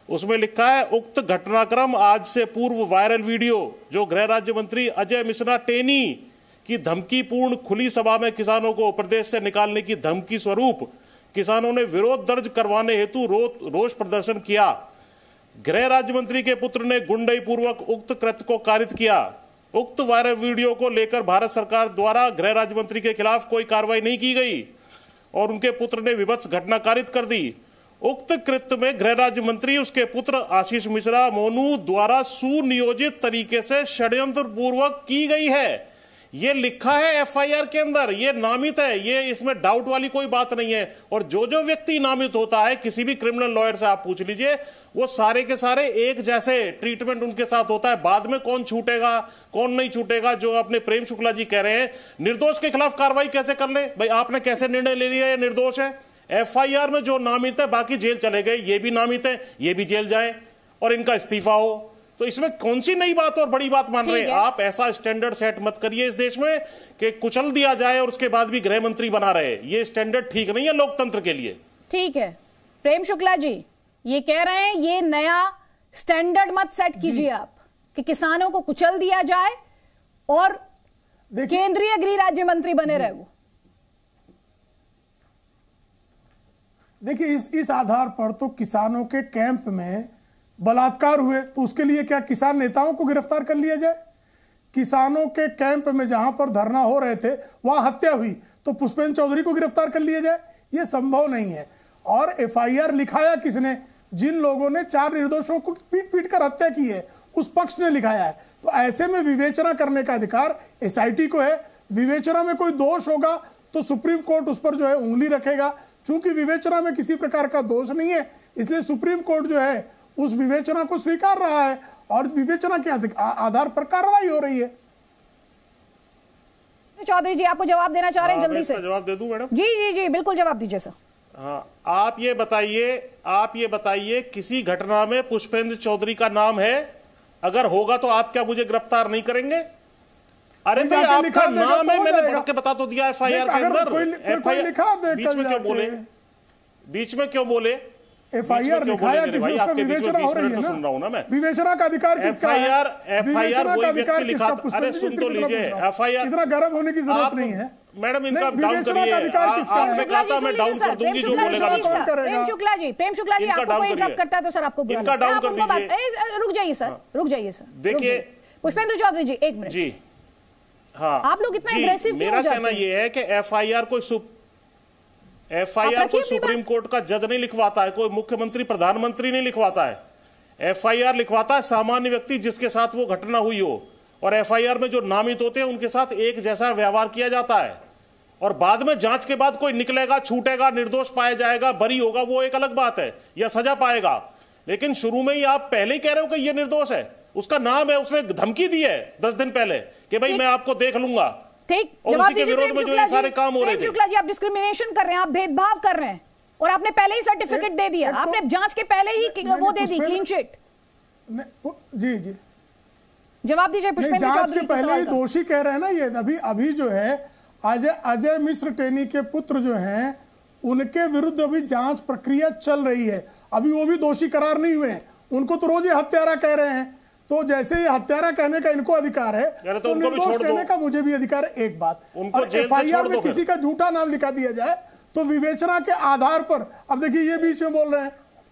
उसमें लिखा है, उक्त घटनाक्रम आज से पूर्व वायरल वीडियो जो गृह राज्य मंत्री अजय मिश्रा टेनी की धमकीपूर्ण खुली सभा में किसानों को प्रदेश से निकालने की धमकी स्वरूप किसानों ने विरोध दर्ज करवाने हेतु रोष प्रदर्शन किया। गृह राज्य मंत्री के पुत्र ने गुंडई पूर्वक उक्त कृत्य को कारित किया। उक्त वायरल वीडियो को लेकर भारत सरकार द्वारा गृह राज्य मंत्री के खिलाफ कोई कार्रवाई नहीं की गई और उनके पुत्र ने विभत्स घटना कारित कर दी। उक्त कृत्य में गृह राज्य मंत्री, उसके पुत्र आशीष मिश्रा मोनू द्वारा सुनियोजित तरीके से षड्यंत्र पूर्वक की गई है। ये लिखा है एफआईआर के अंदर, ये नामित है, ये इसमें डाउट वाली कोई बात नहीं है। और जो व्यक्ति नामित होता है, किसी भी क्रिमिनल लॉयर से आप पूछ लीजिए, वो सारे के सारे एक जैसे ट्रीटमेंट उनके साथ होता है। बाद में कौन छूटेगा कौन नहीं छूटेगा, जो अपने प्रेम शुक्ला जी कह रहे हैं, निर्दोष के खिलाफ कार्रवाई कैसे कर ले? भाई, आपने कैसे निर्णय ले लिया ये निर्दोष है? एफआईआर में जो नामित है, बाकी जेल चले गए, ये भी नामित है, ये भी जेल जाए और इनका इस्तीफा हो, तो इसमें कौन सी नई बात और बड़ी बात मान रहे हैं आप? ऐसा स्टैंडर्ड सेट मत करिए इस देश में कि कुचल दिया जाए और उसके बाद भी गृह मंत्री बना रहे। ये स्टैंडर्ड ठीक नहीं है लोकतंत्र के लिए। ठीक है, प्रेम शुक्ला जी ये कह रहे हैं, ये नया स्टैंडर्ड मत सेट कीजिए आप कि किसानों को कुचल दिया जाए और केंद्रीय गृह राज्य मंत्री बने रहे वो। देखिए इस आधार पर तो किसानों के कैंप में बलात्कार हुए तो उसके लिए क्या किसान नेताओं को गिरफ्तार कर लिया जाए? किसानों के कैंप में जहां पर धरना हो रहे थे वहां हत्या हुई तो पुष्पेंद्र चौधरी को गिरफ्तार कर लिया जाए? यह संभव नहीं है। और एफआईआर लिखाया किसने? जिन लोगों ने 4 निर्दोषों को पीट पीट कर हत्या की है उस पक्ष ने लिखाया है। तो ऐसे में विवेचना करने का अधिकार एसआईटी को है। विवेचना में कोई दोष होगा तो सुप्रीम कोर्ट उस पर जो है उंगली रखेगा। चूंकि विवेचना में किसी प्रकार का दोष नहीं है इसलिए सुप्रीम कोर्ट जो है उस विवेचना को स्वीकार रहा है और विवेचना के आधार पर कार्रवाई हो रही है। चौधरी जी आपको जवाब देना चाह रहे हैं, जल्दी से जवाब दे दूं मैडम? जी जी जी बिल्कुल जवाब दीजिए सर। हाँ, आप ये बताइए किसी घटना में पुष्पेंद्र चौधरी का नाम है? अगर होगा तो आप क्या मुझे गिरफ्तार नहीं करेंगे? अरे भाई आपका नाम है, मैंने पढ़ के बता तो दिया एफआईआर के अंदर। एफआईआर बीच में क्यों बोले? बीच में क्यों बोले? एफआईआर लिखाया किसने? उसका विवेचना हो रही है ना। सुन रहा हूं ना मैं। विवेचना का अधिकार किसका है? एफआईआर वही व्यक्ति लिखा। अरे सुन तो लीजिए, एफआईआर इतना गर्व होने की जरूरत नहीं है मैडम। इनका डाउन करिए। आपने कहा था मैं डाउन कर दूंगी जो बोलेगा। प्रेम शुक्ला जी आपको कोई इंटरप्ट करता है तो सर आपको इनका डाउन कर दीजिए। रुक जाइए सर। देखिए पुष्पेंद्र चौधरी जी 1 मिनट जी। हाँ, आप लोग इतना एग्रेसिव क्यों हो जाते हैं? मेरा कहना यह है कि एफआईआर कोई सुप्रीम कोर्ट का जज नहीं लिखवाता है, कोई मुख्यमंत्री प्रधानमंत्री नहीं लिखवाता है। एफआईआर लिखवाता है सामान्य व्यक्ति जिसके साथ वो घटना हुई हो। और एफआईआर में जो नामित होते हैं उनके साथ एक जैसा व्यवहार किया जाता है। और बाद में जांच के बाद कोई निकलेगा, छूटेगा, निर्दोष पाया जाएगा, बरी होगा, वो एक अलग बात है, या सजा पाएगा। लेकिन शुरू में ही आप पहले ही कह रहे हो कि ये निर्दोष है, उसका नाम है, उसने धमकी दी है 10 दिन पहले कि भाई मैं आपको देख लूंगा। ठीक, और उसी के विरोध में जो ये सारे काम हो रहे थे। शुक्ला जी आप डिस्क्रिमिनेशन कर रहे हैं, आप भेदभाव कर रहे हैं और आपने पहले ही सर्टिफिकेट दे दिया। आपने जांच के पहले ही वो दे दी क्लीन चिट। जी जी जवाब दीजिए पुष्पेंद्र चौधरी। जांच के पहले ही दोषी कह रहे हैं ना ये। अभी जो है अजय मिश्र टेनी के पुत्र जो हैं उनके विरुद्ध अभी जांच प्रक्रिया चल रही है। अभी वो भी दोषी करार नहीं हुए। उनको तो रोज ये हत्यारा कह रहे हैं। तो जैसे ये हत्यारा कहने का इनको अधिकार है तो निर्दोष कहने का मुझे भी अधिकार है। एक बात, और एफआईआर में किसी का झूठा नाम लिखा दिया जाए तो विवेचना के आधार पर, अब देखिए ये बीच में बोल रहे हैं,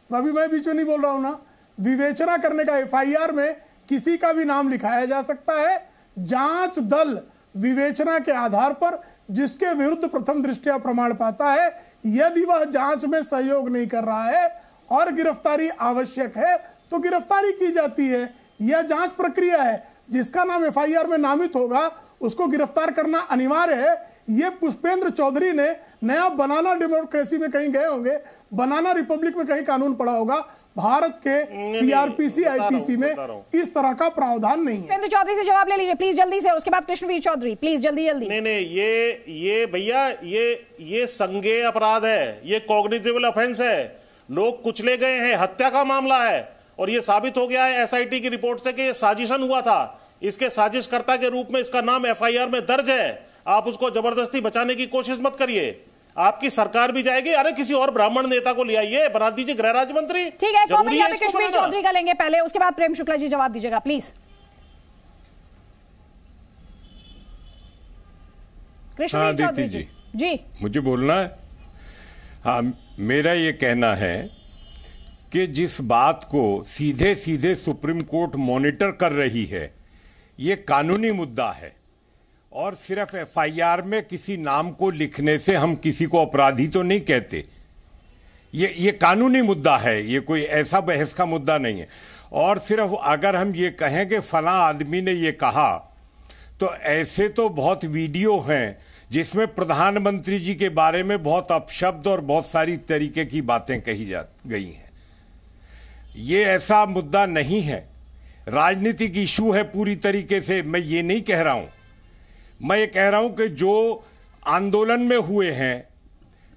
अभी मैं बीच में नहीं बोल रहा हूं ना, विवेचना करने का एफआईआर में किसी का भी नाम लिखाया जा सकता है। जांच दल विवेचना के आधार पर जिसके विरुद्ध प्रथम दृष्टया प्रमाण पाता है, यदि वह जांच में सहयोग नहीं कर रहा है और गिरफ्तारी आवश्यक है तो गिरफ्तारी की जाती है। यह जांच प्रक्रिया है। जिसका नाम एफआईआर में नामित होगा उसको गिरफ्तार करना अनिवार्य है। ये पुष्पेंद्र चौधरी ने नया बनाना डेमोक्रेसी में कहीं गए होंगे, बनाना रिपब्लिक में कहीं कानून पढ़ा होगा। भारत के सीआरपीसी आईपीसी में इस तरह का प्रावधान नहीं है। पुष्पेंद्र चौधरी से जवाब ले लीजिए प्लीज जल्दी से, उसके बाद कृष्णवीर चौधरी प्लीज जल्दी। नहीं, ये भैया ये संज्ञेय अपराध है, ये कॉग्निटिबल ऑफेंस है। लोग कुचले गए हैं, हत्या का मामला है और ये साबित हो गया है एसआईटी की रिपोर्ट से कि ये साजिशन हुआ था। इसके साजिशकर्ता के रूप में इसका नाम एफआईआर में दर्ज है। आप उसको जबरदस्ती बचाने की कोशिश मत करिए, आपकी सरकार भी जाएगी। अरे किसी और ब्राह्मण नेता को ले आइए, बना दीजिए गृह राज्य मंत्री। ठीक है, कृष्णवीर चौधरी का लेंगे पहले, उसके बाद प्रेम शुक्ला जी जवाब दीजिएगा प्लीज। कृष्णवीर चौधरी जी मुझे बोलना है। हाँ, मेरा ये कहना है कि जिस बात को सीधे सीधे सुप्रीम कोर्ट मॉनिटर कर रही है, ये कानूनी मुद्दा है। और सिर्फ एफआईआर में किसी नाम को लिखने से हम किसी को अपराधी तो नहीं कहते। ये कानूनी मुद्दा है, ये कोई ऐसा बहस का मुद्दा नहीं है। और सिर्फ अगर हम ये कहें कि फला आदमी ने ये कहा, तो ऐसे तो बहुत वीडियो हैं जिसमें प्रधानमंत्री जी के बारे में बहुत अपशब्द और बहुत सारी तरीके की बातें कही जा गई हैं। ये ऐसा मुद्दा नहीं है, राजनीतिक इशू है पूरी तरीके से। मैं ये नहीं कह रहा हूं, मैं ये कह रहा हूं कि जो आंदोलन में हुए हैं,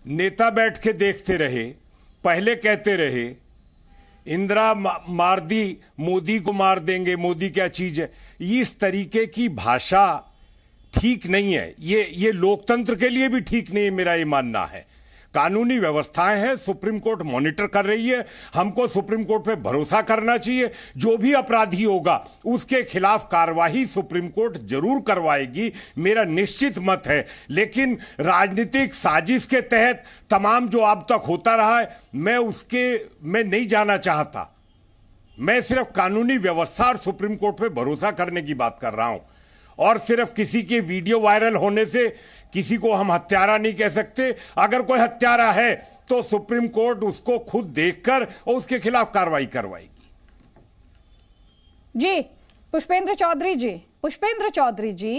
नेता बैठ के देखते रहे, पहले कहते रहे इंदिरा मार दी, मोदी को मार देंगे, मोदी क्या चीज है। इस तरीके की भाषा ठीक नहीं है। ये लोकतंत्र के लिए भी ठीक नहीं है, मेरा ये मानना है। कानूनी व्यवस्थाएं हैं, सुप्रीम कोर्ट मॉनिटर कर रही है। हमको सुप्रीम कोर्ट पे भरोसा करना चाहिए। जो भी अपराधी होगा उसके खिलाफ कार्रवाई सुप्रीम कोर्ट जरूर करवाएगी, मेरा निश्चित मत है। लेकिन राजनीतिक साजिश के तहत तमाम जो अब तक होता रहा है, मैं नहीं जाना चाहता। मैं सिर्फ कानूनी व्यवस्था और सुप्रीम कोर्ट पे भरोसा करने की बात कर रहा हूं। और सिर्फ किसी के वीडियो वायरल होने से किसी को हम हत्यारा नहीं कह सकते। अगर कोई हत्यारा है तो सुप्रीम कोर्ट उसको खुद देखकर और उसके खिलाफ कार्रवाई करवाएगी। जी पुष्पेंद्र चौधरी जी, पुष्पेंद्र चौधरी जी,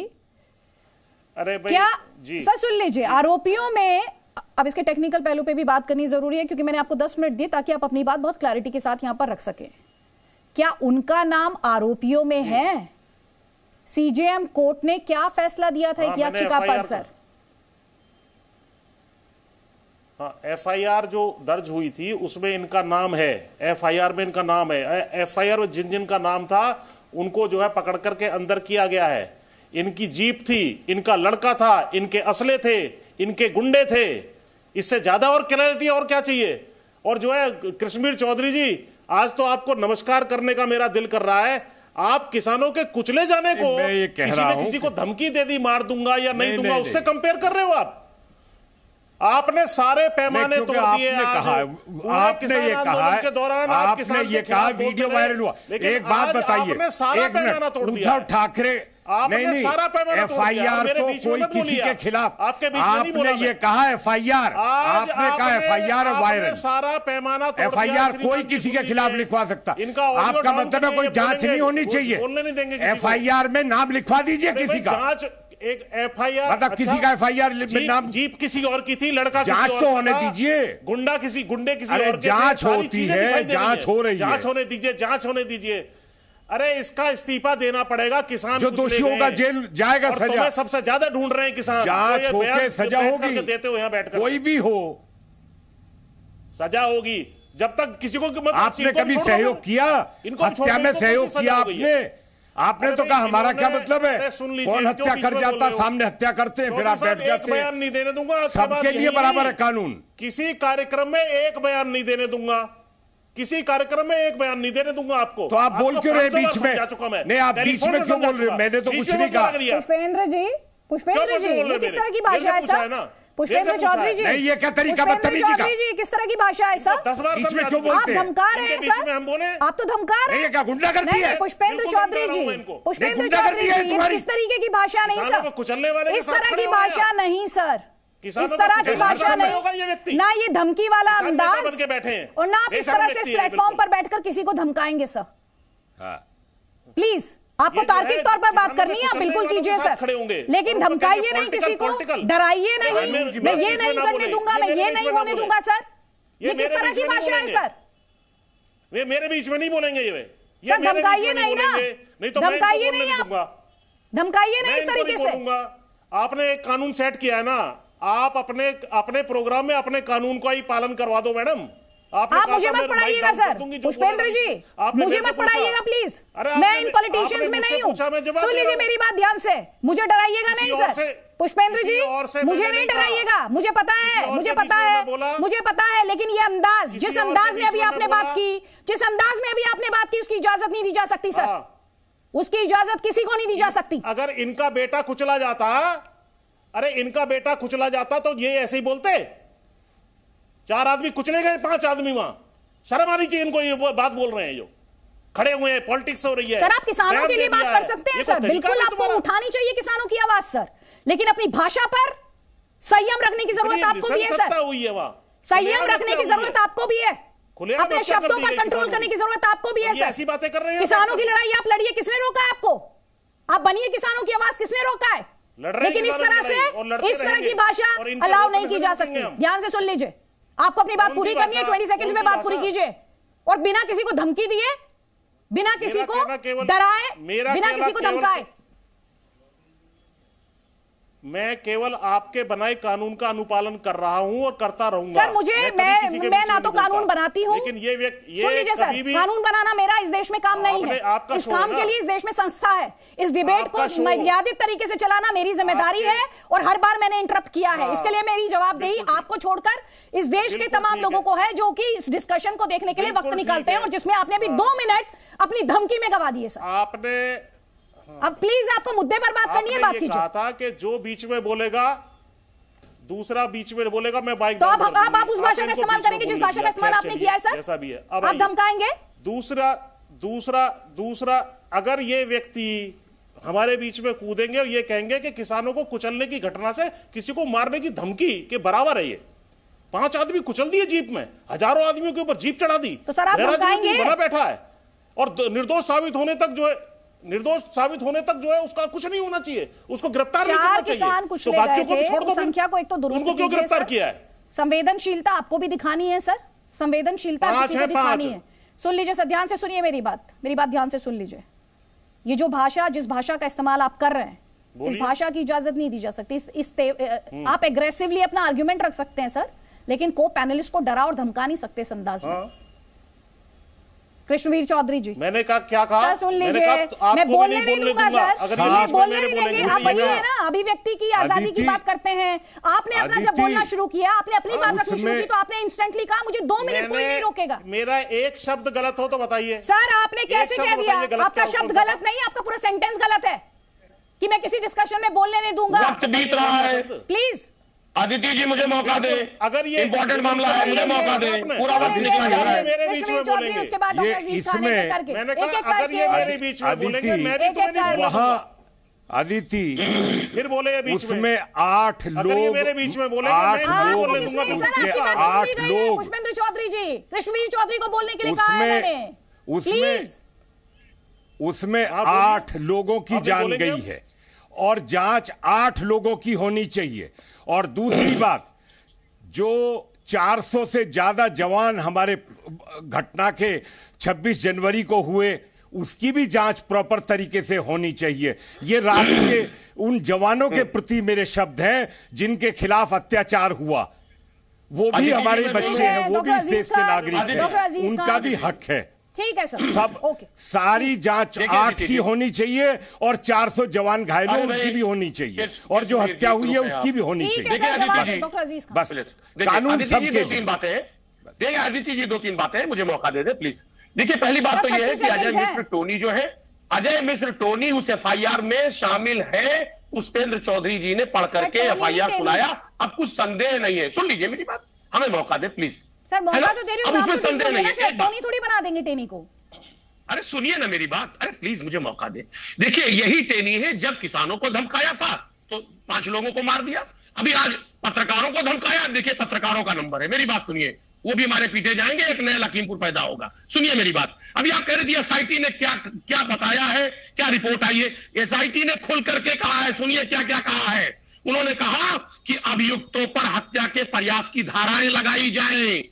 अरे भाई क्या जी सर सुन लीजिए, आरोपियों में अब इसके टेक्निकल पहलू पे भी बात करनी जरूरी है, क्योंकि मैंने आपको 10 मिनट दिए ताकि आप अपनी बात बहुत क्लैरिटी के साथ यहां पर रख सके। क्या उनका नाम आरोपियों में है? सीजेएम कोर्ट ने क्या फैसला दिया था एक याचिका पर सर? हाँ, एफआईआर जो दर्ज हुई थी उसमें इनका नाम है, एफआईआर में इनका नाम है। एफआईआर में जिन का नाम था उनको जो है पकड़ करके अंदर किया गया है। इनकी जीप थी, इनका लड़का था, इनके असले थे, इनके गुंडे थे। इससे ज्यादा और क्लैरिटी और क्या चाहिए? और जो है कृष्णवीर चौधरी जी, आज तो आपको नमस्कार करने का मेरा दिल कर रहा है। आप किसानों के कुचले जाने को किसी ने किसी को धमकी दे दी, मार दूंगा या नहीं दूंगा, उससे कंपेयर कर रहे हो आप? आपने सारे पैमाने तोड़ दिए। आपने ये कहा के दौरान आपने ये कहा वीडियो वायरल हुआ। एक बात बताइए, एक मिनट, उद्धव ठाकरे नहीं एफआईआर तो कोई किसी के खिलाफ, आपने ये कहा एफआईआर, आपने कहा एफआईआर वायरल, सारा पैमाना एफआईआर कोई किसी के खिलाफ लिखवा सकता। आपका मतलब है कोई जांच नहीं होनी चाहिए? एफआईआर में नाम लिखवा दीजिए किसी का। जांच एक एफआईआर, मतलब किसी का एफआईआर नाम, जीप किसी और की थी, लड़का जांच तो होने दीजिए, गुंडे किसी और, जांच होती है, जांच हो रही है, जांच होने दीजिए, जांच होने दीजिए। अरे इसका इस्तीफा देना पड़ेगा। किसान जो दोषी होगा जेल जाएगा, सजा सबसे ज्यादा ढूंढ रहे हैं किसान। जांच होके सजा होगी, देते हो यहाँ बैठकर, कोई भी हो सजा होगी। जब तक किसी को आपने कभी सहयोग किया, हत्या में सहयोग किया आपने तो कहा हमारा क्या मतलब है? कौन हत्या कर जाता, सामने हत्या करते हैं, फिर आप बैठ जाते हैं। बयान नहीं देने दूंगा, सबके लिए बराबर है कानून। किसी कार्यक्रम में एक बयान नहीं देने दूंगा, किसी कार्यक्रम में एक बयान नहीं देने दूंगा आपको। तो आप बोल क्यों रहे बीच में? नहीं, आप बीच में क्यों बोल रहे हो? मैंने तो कुछ नहीं कहा। पुष्पेंद्र जी, पुष्पेंद्र जी, ये किस तरह की भाषा है सर? पुष्पेंद्र चौधरी जी, नहीं ये क्या तरीका बदतमीजी का? जी किस तरह की भाषा है सर? 10 बार इसमें क्यों बोलते हैं? आप धमका रहे हैं सर, हम बोले आप तो धमका रहे हैं। क्या गुंडागर्दी है? पुष्पेंद्र चौधरी जी, पुष्पेंद्र चौधरी जी, किस तरीके की भाषा नहीं सर, कुचलने वाले इस तरह की भाषा नहीं सर, इस तरह की भाषा नहीं, ना ये धमकी वाला अंदाज, और ना आप इस तरह से इस प्लेटफॉर्म पर बैठकर किसी को धमकाएंगे सर। प्लीज, आपको तार्किक तौर पर बात करनी है, आप बिल्कुल कीजिए सर, लेकिन धमकाइए नहीं किसी को, डराइए नहीं। मैं ये नहीं करने दूंगा, मैं ये नहीं होने दूंगा सर। ये किस तरह की भाषा है सर? वे मेरे बीच में नहीं बोलेंगे ये सर, धमकाइए नहीं ना, धमकाइए नहीं, आप धमकाइए नहीं इस तरीके से। आपने एक कानून सेट किया है ना, आप अपने प्रोग्राम में अपने कानून का ही पालन करवा दो मैडम। आप मुझे मत पढ़ाइएगा सर, पुष्पेंद्र जी मुझे मत पढ़ाइएगा प्लीज, मैं इन पॉलिटिशियंस में नहीं हूँ। सुन लीजिए मेरी बात ध्यान से, मुझे डराइएगा नहीं सर। पुष्पेंद्र जी मुझे नहीं डराइएगा, मुझे पता है, मुझे पता है, मुझे पता है, लेकिन ये अंदाज, जिस अंदाज में अभी आपने बात की, जिस अंदाज में अभी आपने बात की, उसकी इजाजत नहीं दी जा सकती सर, उसकी इजाजत किसी को नहीं दी जा सकती। अगर इनका बेटा कुचला जाता, अरे इनका बेटा कुचला जाता तो ये ऐसे ही बोलते? 4 आदमी कुचले गए, 5 आदमी वहां, शर्म आनी चाहिए इनको, ये बात बोल रहे हैं जो खड़े हुए हैं, पॉलिटिक्स हो रही है। सर आप किसानों के लिए बात कर सकते हैं सर, बिल्कुल आपको उठानी चाहिए किसानों की आवाज सर, लेकिन अपनी भाषा पर संयम रखने की जरूरत आपको भी है सर, संयम रखने की जरूरत आपको भी है, अपने शब्दों पर कंट्रोल करने की जरूरत आपको भी है सर। ऐसी बातें कर रहे हैं, किसानों की लड़ाई आप लड़िए, किसने रोका है आपको? आप बनिए किसानों की आवाज, किसने रोका है? लेकिन इस तरह से, इस तरह की भाषा अलाउ नहीं की जा सकती। ध्यान से सुन लीजिए, आपको अपनी बात पूरी करनी है, 20 सेकंड में बात पूरी कीजिए, और बिना किसी को धमकी दिए, बिना किसी को डराए, बिना किसी को धमकाए। मैं केवल आपके बनाए कानून का अनुपालन कर रहा हूं और करता रहूंगा। सर मुझे मैं ना तो कानून बनाती हूं, लेकिन ये कभी भी कानून बनाना मेरा इस देश में काम नहीं है। इस काम के लिए इस देश में संस्था है। इस डिबेट को मर्यादित तरीके से चलाना मेरी जिम्मेदारी है और हर बार मैंने इंटरप्ट किया है। इसके लिए मेरी जवाबदेही आपको छोड़कर इस देश के तमाम लोगों को है जो कि इस डिस्कशन को देखने के लिए वक्त निकालते हैं और जिसमें आपने अभी 2 मिनट अपनी धमकी में गवा दिए। सर आपने अब प्लीज आपको मुद्दे पर बात करनी है, बात कीजिए। कहा था कि जो बीच में बोलेगा दूसरा बीच में बोलेगा मैं बाइक तो आप उस भाषा का इस्तेमाल करेंगे जिस भाषा का इस्तेमाल आपने किया है। सर ऐसा भी है। अब आप धमकाएंगे। दूसरा अगर ये व्यक्ति हमारे बीच में कूदेंगे और ये कहेंगे कि किसानों को कुचलने की घटना से किसी को मारने की धमकी के बराबर है। ये 5 आदमी कुचल दिए जीप में, हजारों आदमियों के ऊपर जीप चढ़ा दी, तो सर आप धमकाएंगे? बना बैठा है और निर्दोष साबित होने तक जो है उसका कुछ नहीं होना चाहिए, उसको गिरफ्तार नहीं करना चाहिए। तो बाकियों को भी छोड़ दो, संख्या को एक तो दुरुस्त उनको क्यों गिरफ्तार किया है? संवेदनशीलता आपको भी दिखानी है सर, संवेदनशीलता किसी को दिखानी है। सुन लीजिए सर, ध्यान से सुनिए मेरी बात ध्यान से सुन लीजिए। ये जो भाषा, जिस भाषा का इस्तेमाल आप कर रहे हैं, इस भाषा की इजाजत नहीं दी जा सकती। आप एग्रेसिवली अपना आर्ग्यूमेंट रख सकते हैं सर, लेकिन को पैनलिस्ट को डरा और धमका नहीं सकते इस अंदाज में। कृष्णवीर चौधरी जी, मैंने क्या कहा? सुन लीजिए, मैं बोलने नहीं दूंगा सर, मैं बोलने नहीं देंगे। आप वही है ना, अभिव्यक्ति की आजादी की बात करते हैं। आपने अपना जब बोलना शुरू किया, आपने अपनी बात रखनी शुरू की, तो आपने इंस्टेंटली कहा मुझे 2 मिनट कोई नहीं रोकेगा। मेरा एक शब्द गलत हो तो बताइए सर। आपने कैसे कह दिया? आपका शब्द गलत नहीं, आपका पूरा सेंटेंस गलत है कि मैं किसी डिस्कशन में बोलने नहीं दूंगा। वक्त बीत रहा है, प्लीज आदित्य जी मुझे मौका दे। अगर ये इंपॉर्टेंट मामला है, मुझे मौका दे। पूरा वक्त निकला जा रहा है। मेरे बीच में बोलेंगे, उसके बाद ये इसमें मैंने कहा अगर ये मेरे बीच में बोलेंगे, मैं भी तुम्हें नहीं वहाँ अदिति फिर बोले बीच उसमें 8 लोग, मेरे बीच में बोलेंगे, 8 मैं लोग, बोलने दूंगा। उसके 8 लोग, पुष्पेंद्र चौधरी जी, कृष्णवीर चौधरी को बोलने के लिए कहा है मैंने। उसमें 8 लोगों की जान गई है और जांच 8 लोगों की होनी चाहिए। और दूसरी बात, जो 400 से ज्यादा जवान हमारे घटना के 26 जनवरी को हुए, उसकी भी जांच प्रॉपर तरीके से होनी चाहिए। ये राष्ट्र के उन जवानों के प्रति मेरे शब्द हैं जिनके खिलाफ अत्याचार हुआ। वो भी हमारे बच्चे हैं, वो भी इस देश के नागरिक हैं, उनका भी हक है। ठीक है सर, सब सारी जांच 8 की होनी चाहिए और 400 जवान घायलों उनकी भी होनी चाहिए और जो हत्या हुई है उसकी भी होनी चाहिए। बस कानून सबके। 2-3 बातें देखिए आदित्य जी, 2-3 बातें मुझे मौका दे दे प्लीज। देखिए पहली बात तो यह है कि अजय मिश्र टोनी जो है, अजय मिश्र टोनी उस FIR में शामिल है। पुष्पेंद्र चौधरी जी ने पढ़ करके FIR सुनाया। अब कुछ संदेह नहीं है। सुन लीजिए मेरी बात, हमें मौका दे प्लीज। सर मौका तो दे रही हूं, अब उसमें संदेह नहीं है। टोनी थोड़ी बना देंगे टेनी को। अरे सुनिए ना मेरी बात, अरे प्लीज मुझे मौका दे। देखिए यही टेनी है, जब किसानों को धमकाया था तो 5 लोगों को मार दिया। अभी आज पत्रकारों को धमकाया, देखिए पत्रकारों का नंबर है। मेरी बात सुनिए, वो भी हमारे पीछे जाएंगे, एक नया लखीमपुर पैदा होगा। सुनिए मेरी बात। अभी आप कह रहे थे SIT ने क्या बताया है, क्या रिपोर्ट आई है। SIT ने खुल करके कहा है, सुनिए क्या क्या कहा है। उन्होंने कहा कि अभियुक्तों पर हत्या के प्रयास की धाराएं लगाई जाएं,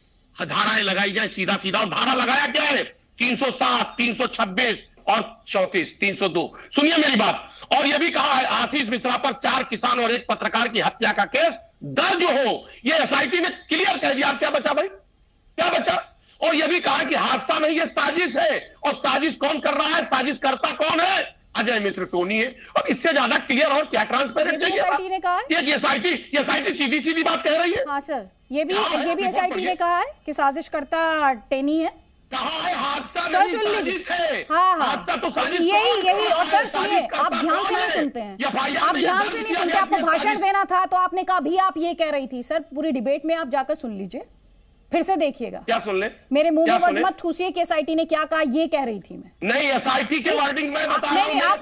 सीधा सीधा। और धारा लगाया क्या है? 307, 326 और 34, 302। सुनिए मेरी बात। और यह भी कहा है आशीष मिश्रा पर 4 किसान और 1 पत्रकार की हत्या का केस दर्ज हो। यह SIT ने क्लियर कर दिया। क्या बचा भाई, क्या बचा? और यह भी कहा कि हादसा नहीं, यह साजिश है। और साजिश कौन कर रहा है? साजिश करता कौन है? अजय मिश्र टोनी है। और इससे ज्यादा क्लियर और क्या ट्रांसपेरेंट चाहिए? SIT सीधी बात कह रही है। हाँ सर, ये भी SIT ने कहा है कि साजिश करता टेनी है। कहा है हादसा नहीं, साजिश है। हाँ, हादसा तो साजिश यही। और सर सुनिए, आप ध्यान से नहीं सुनते हैं, आप ध्यान से नहीं सुनते। आपको भाषण देना था तो आपने कहा भी आप ये कह रही थी। सर पूरी डिबेट में आप जाकर सुन लीजिए, फिर से देखिएगा। क्या सुन ले? मेरे मुंह में वर्ड मत ठूसिए कि SIT ने क्या कहा, ये कह रही थी मैं। नहीं, SIT के वर्डिंग में बता रहा हूं। नहीं, आप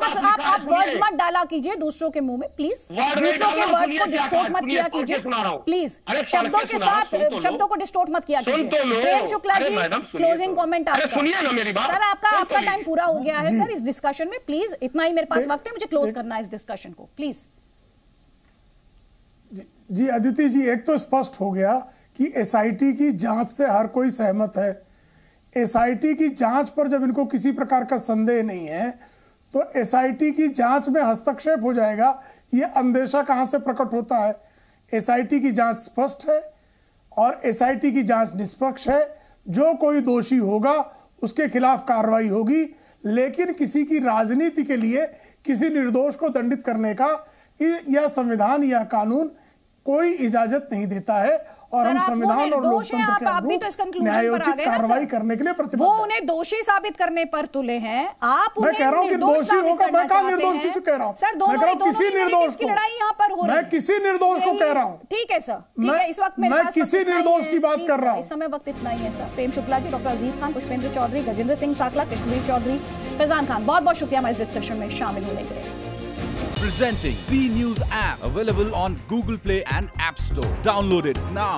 वर्ड्स मत डाला कीजिए दूसरों के मुंह में प्लीज। दूसरों के वर्ड्स को डिस्टोर्ट मत किया कीजिए प्लीज। शब्दों के साथ शब्दों को डिस्टोर्ट मत किया कीजिए। प्रेम शुक्ला जी, क्लोजिंग कमेंट आपका। सुनिए ना मेरी बात। सर आपका टाइम पूरा हो गया है सर इस डिस्कशन में। प्लीज इतना ही मेरे पास वक्त है, मुझे क्लोज करना है इस डिस्कशन को प्लीज। जी अदिति जी, एक तो स्पष्ट हो गया कि SIT की जांच से हर कोई सहमत है। SIT की जांच पर जब इनको किसी प्रकार का संदेह नहीं है तो एसआईटी की जांच में हस्तक्षेप हो जाएगा, ये अंदेशा कहां से प्रकट होता है? एसआईटी की जांच स्पष्ट है और एसआईटी की जांच निष्पक्ष है। जो कोई दोषी होगा उसके खिलाफ कार्रवाई होगी, लेकिन किसी की राजनीति के लिए किसी निर्दोष को दंडित करने का यह संविधान या कानून कोई इजाजत नहीं देता है। और हम संविधान और लोकतंत्र के अनुरूप न्यायोचित कार्रवाई करने के लिए प्रतिबद्ध हैं। वो उन्हें दोषी साबित करने पर तुले हैं, आप मैं कह रहा हूं कि दोषी होगा, मैं कहा निर्दोष किसी कह रहा हूं, मैं कह रहा हूं किसी निर्दोष को, लड़ाई यहाँ पर हो रही है, मैं किसी निर्दोष को कह रहा हूं। ठीक है सर, मैं इस वक्त मैं किसी निर्दोष की बात कर रहा हूं। इस समय वक्त इतना ही है सर। प्रेम शुक्ला जी, डॉक्टर अजीज खान, पुष्पेंद्र चौधरी, गजेंद्र सिंह साकला, कश्मीर चौधरी, फैजान खान, बहुत बहुत शुक्रिया हमारे इस डिस्कशन में शामिल होने के लिए। Presenting B News app, available on Google Play and App Store. Download it now.